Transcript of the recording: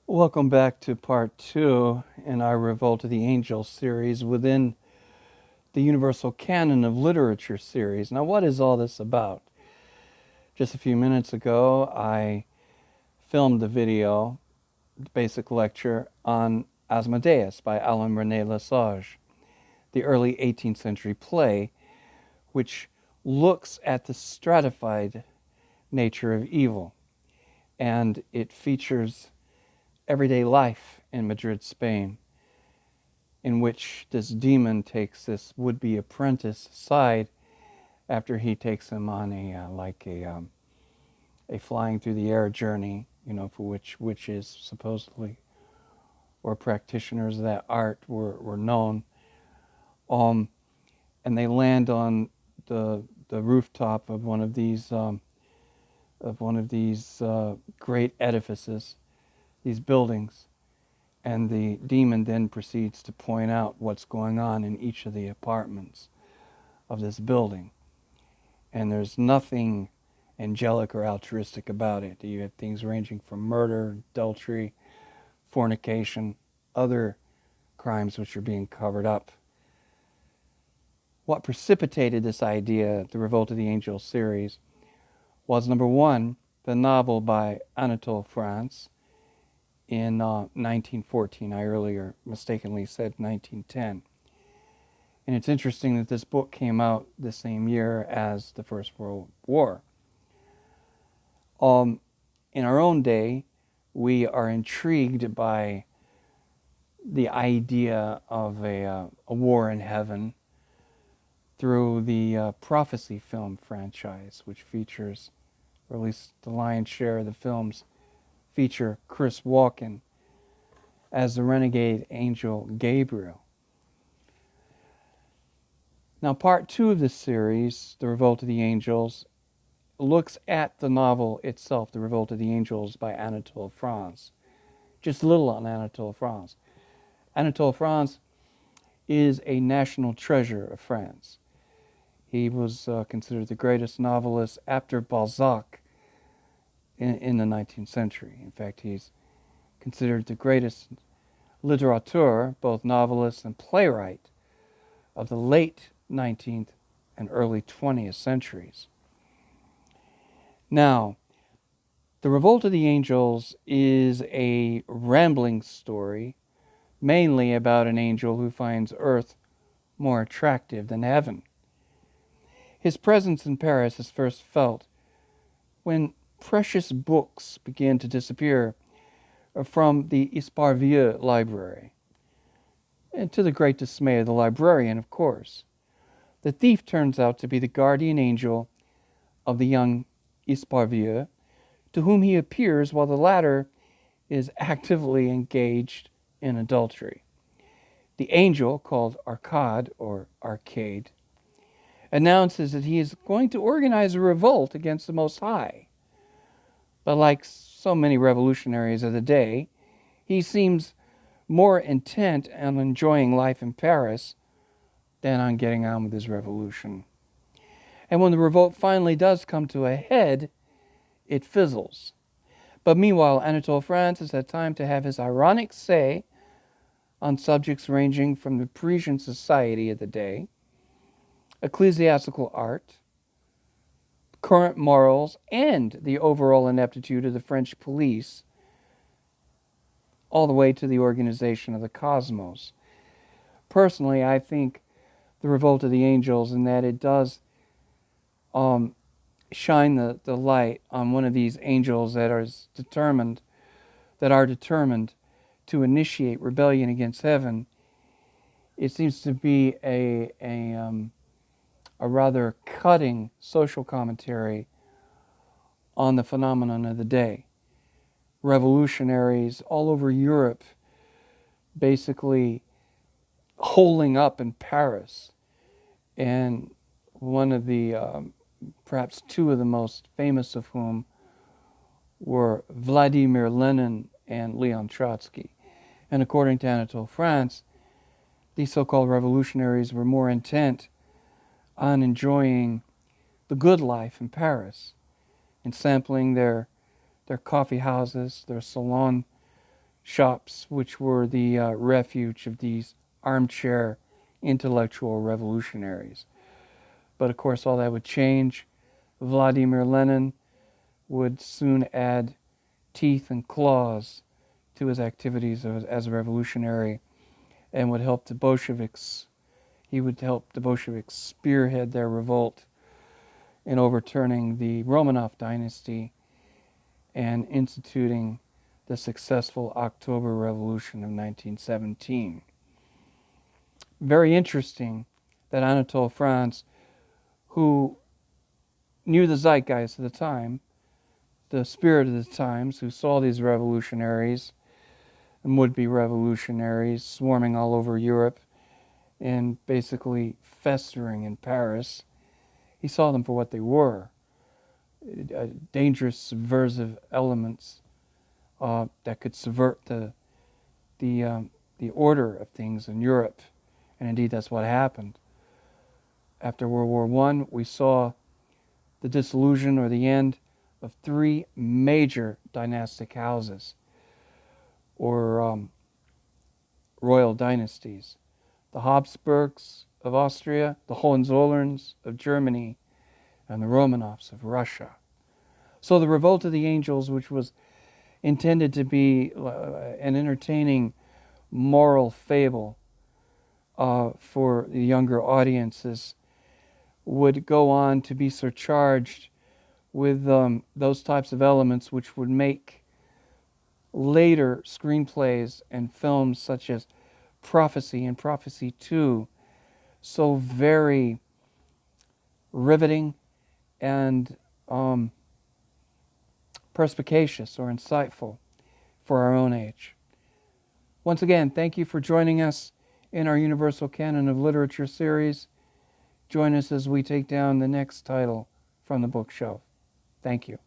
Welcome back to part 2 in our Revolt of the Angels series within the Universal Canon of Literature series. Now, what is all this about? Just a few minutes ago, I filmed the video, the basic lecture, on Asmodeus by Alain René Lesage, the early 18th century play, which looks at the stratified nature of evil, and it features everyday life in Madrid, Spain, in which this demon takes this would-be apprentice aside after he takes him on a flying through the air journey, for which witches supposedly or practitioners of that art were known. And they land on the rooftop of one of these great edifices, these buildings. And the demon then proceeds to point out what's going on in each of the apartments of this building. And there's nothing angelic or altruistic about it. You have things ranging from murder, adultery, fornication, other crimes which are being covered up. What precipitated this idea, the Revolt of the Angels series, was number one, the novel by Anatole, France, in 1914. I earlier mistakenly said 1910. And it's interesting that this book came out the same year as the First World War. In our own day, we are intrigued by the idea of a war in heaven through the Prophecy film franchise, which features, or at least the lion's share of the films, feature Chris Walken as the renegade angel Gabriel. Now, part 2 of this series, The Revolt of the Angels, looks at the novel itself, The Revolt of the Angels by Anatole, France. Just a little on Anatole, France. Anatole, France is a national treasure of France. He was considered the greatest novelist after Balzac in the 19th century. In fact, he's considered the greatest literateur, both novelist and playwright, of the late 19th and early 20th centuries. Now, The Revolt of the Angels is a rambling story, mainly about an angel who finds Earth more attractive than heaven. His presence in Paris is first felt when precious books began to disappear from the Esparvieux library, and to the great dismay of the librarian, of course. The thief turns out to be the guardian angel of the young Esparvieux, to whom he appears while the latter is actively engaged in adultery. The angel, called Arcade or Arcade, announces that he is going to organize a revolt against the Most High. But like so many revolutionaries of the day, he seems more intent on enjoying life in Paris than on getting on with his revolution. And when the revolt finally does come to a head, it fizzles. But meanwhile, Anatole, France has had time to have his ironic say on subjects ranging from the Parisian society of the day, ecclesiastical art, current morals, and the overall ineptitude of the French police, all the way to the organization of the cosmos. Personally, I think The Revolt of the Angels, in that it does shine the light on one of these angels that are determined to initiate rebellion against heaven. It seems to be a rather cutting social commentary on the phenomenon of the day. Revolutionaries all over Europe basically holding up in Paris, and one of the perhaps two of the most famous of whom were Vladimir Lenin and Leon Trotsky. And according to Anatole, France, these so-called revolutionaries were more intent on enjoying the good life in Paris and sampling their coffee houses, their salon shops, which were the refuge of these armchair intellectual revolutionaries. But of course, all that would change. Vladimir Lenin would soon add teeth and claws to his activities as a revolutionary, and would help the Bolsheviks. He would help the Bolsheviks spearhead their revolt in overturning the Romanov dynasty and instituting the successful October Revolution of 1917. Very interesting that Anatole France, who knew the zeitgeist of the time, the spirit of the times, who saw these revolutionaries and would-be revolutionaries swarming all over Europe and basically festering in Paris, he saw them for what they were, dangerous, subversive elements that could subvert the order of things in Europe. And indeed, that's what happened. After World War I, we saw the dissolution or the end of three major dynastic houses, or royal dynasties: the Habsburgs of Austria, the Hohenzollerns of Germany, and the Romanovs of Russia. So the Revolt of the Angels, which was intended to be an entertaining moral fable for the younger audiences, would go on to be surcharged with those types of elements which would make later screenplays and films such as Prophecy and Prophecy 2 so very riveting and perspicacious or insightful for our own age. Once again, thank you for joining us in our Universal Canon of Literature series. Join us as we take down the next title from the bookshelf. Thank you.